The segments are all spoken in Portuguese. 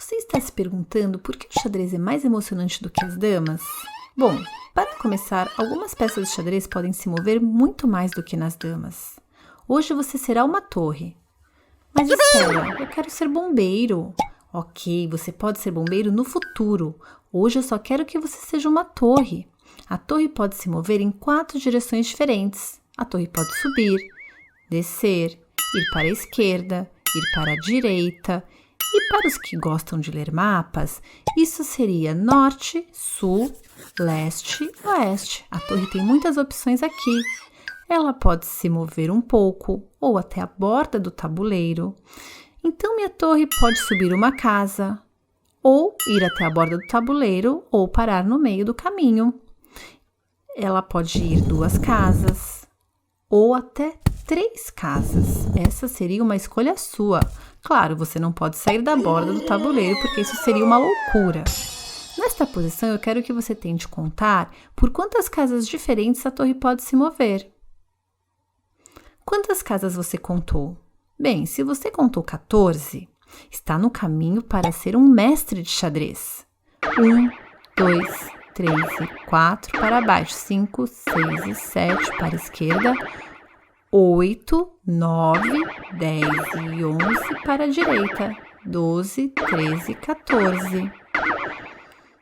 Você está se perguntando por que o xadrez é mais emocionante do que as damas? Bom, para começar, algumas peças de xadrez podem se mover muito mais do que nas damas. Hoje você será uma torre. Mas espera, eu quero ser bombeiro. Ok, você pode ser bombeiro no futuro. Hoje eu só quero que você seja uma torre. A torre pode se mover em 4 direções diferentes. A torre pode subir, descer, ir para a esquerda, ir para a direita. E para os que gostam de ler mapas, isso seria norte, sul, leste, oeste. A torre tem muitas opções aqui. Ela pode se mover um pouco ou até a borda do tabuleiro. Então, minha torre pode subir uma casa, ou ir até a borda do tabuleiro, ou parar no meio do caminho. Ela pode ir 2 casas, ou até 3 casas. Essa seria uma escolha sua. Claro, você não pode sair da borda do tabuleiro, porque isso seria uma loucura. Nesta posição, eu quero que você tente contar por quantas casas diferentes a torre pode se mover. Quantas casas você contou? Bem, se você contou 14, está no caminho para ser um mestre de xadrez. 1, 2, 3 e 4 para baixo, 5, 6 e 7 para a esquerda, 8, 9, 10 e 11 para a direita, 12, 13 e 14.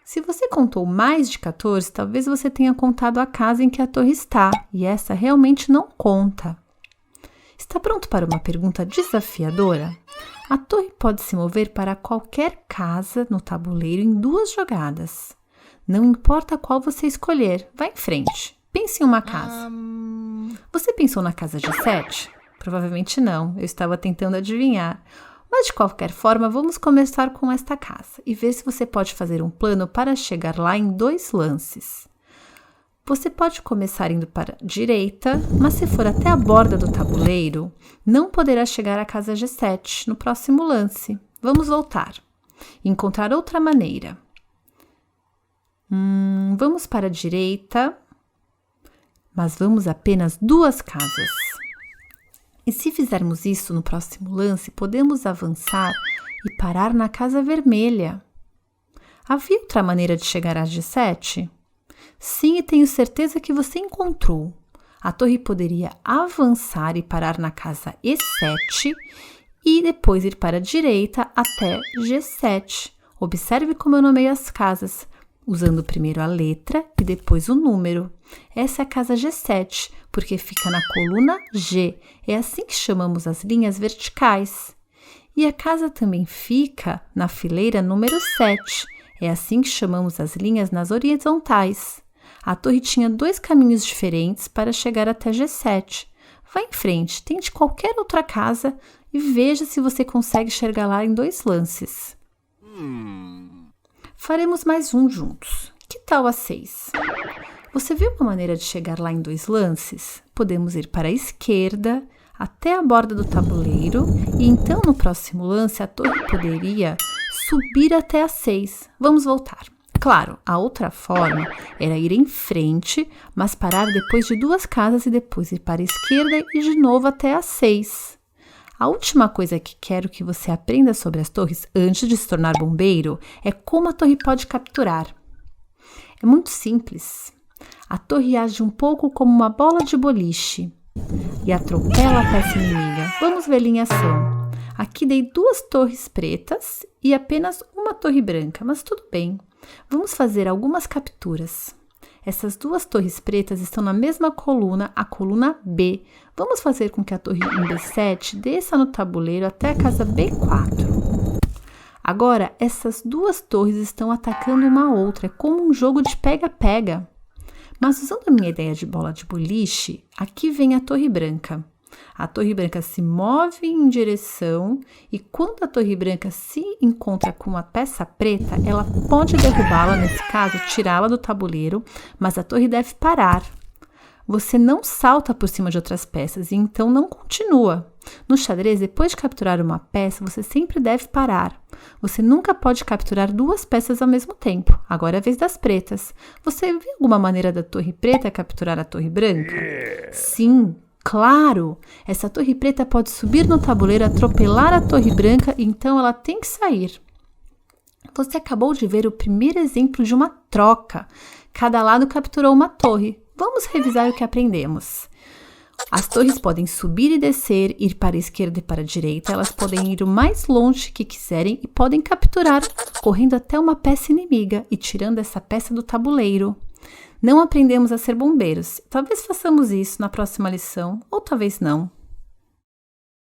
Se você contou mais de 14, talvez você tenha contado a casa em que a torre está, e essa realmente não conta. Está pronto para uma pergunta desafiadora? A torre pode se mover para qualquer casa no tabuleiro em 2 jogadas. Não importa qual você escolher, vá em frente. Pense em uma casa. Você pensou na casa G7? Provavelmente não, eu estava tentando adivinhar. Mas de qualquer forma, vamos começar com esta casa e ver se você pode fazer um plano para chegar lá em 2 lances. Você pode começar indo para a direita, mas se for até a borda do tabuleiro, não poderá chegar à casa G7 no próximo lance. Vamos voltar e encontrar outra maneira. Vamos para a direita, mas vamos apenas 2 casas. E se fizermos isso no próximo lance, podemos avançar e parar na casa vermelha. Havia outra maneira de chegar à G7? Sim, e tenho certeza que você encontrou. A torre poderia avançar e parar na casa E7 e depois ir para a direita até G7. Observe como eu nomeio as casas, usando primeiro a letra e depois o número. Essa é a casa G7, porque fica na coluna G. É assim que chamamos as linhas verticais. E a casa também fica na fileira número 7. É assim que chamamos as linhas nas horizontais. A torre tinha 2 caminhos diferentes para chegar até G7. Vá em frente, tente qualquer outra casa e veja se você consegue chegar lá em 2 lances. Faremos mais um juntos. Que tal a 6? Você viu uma maneira de chegar lá em 2 lances? Podemos ir para a esquerda até a borda do tabuleiro e então no próximo lance a torre poderia subir até a 6. Vamos voltar. Claro, a outra forma era ir em frente, mas parar depois de 2 casas e depois ir para a esquerda e de novo até a 6. A última coisa que quero que você aprenda sobre as torres antes de se tornar bombeiro é como a torre pode capturar. É muito simples. A torre age um pouco como uma bola de boliche e atropela a peça inimiga. Vamos ver em ação. Aqui dei 2 torres pretas e apenas uma torre branca, mas tudo bem. Vamos fazer algumas capturas. Essas 2 torres pretas estão na mesma coluna, a coluna B. Vamos fazer com que a torre em B7 desça no tabuleiro até a casa B4. Agora, essas 2 torres estão atacando uma outra, é como um jogo de pega-pega. Mas usando a minha ideia de bola de boliche, aqui vem a torre branca. A torre branca se move em direção e quando a torre branca se encontra com uma peça preta, ela pode derrubá-la, nesse caso, tirá-la do tabuleiro, mas a torre deve parar. Você não salta por cima de outras peças e então não continua. No xadrez, depois de capturar uma peça, você sempre deve parar. Você nunca pode capturar 2 peças ao mesmo tempo. Agora é a vez das pretas. Você viu alguma maneira da torre preta capturar a torre branca? Sim. Claro, essa torre preta pode subir no tabuleiro, atropelar a torre branca, então ela tem que sair. Você acabou de ver o primeiro exemplo de uma troca. Cada lado capturou uma torre. Vamos revisar o que aprendemos. As torres podem subir e descer, ir para a esquerda e para a direita. Elas podem ir o mais longe que quiserem e podem capturar, correndo até uma peça inimiga e tirando essa peça do tabuleiro. Não aprendemos a ser bombeiros. Talvez façamos isso na próxima lição, ou talvez não.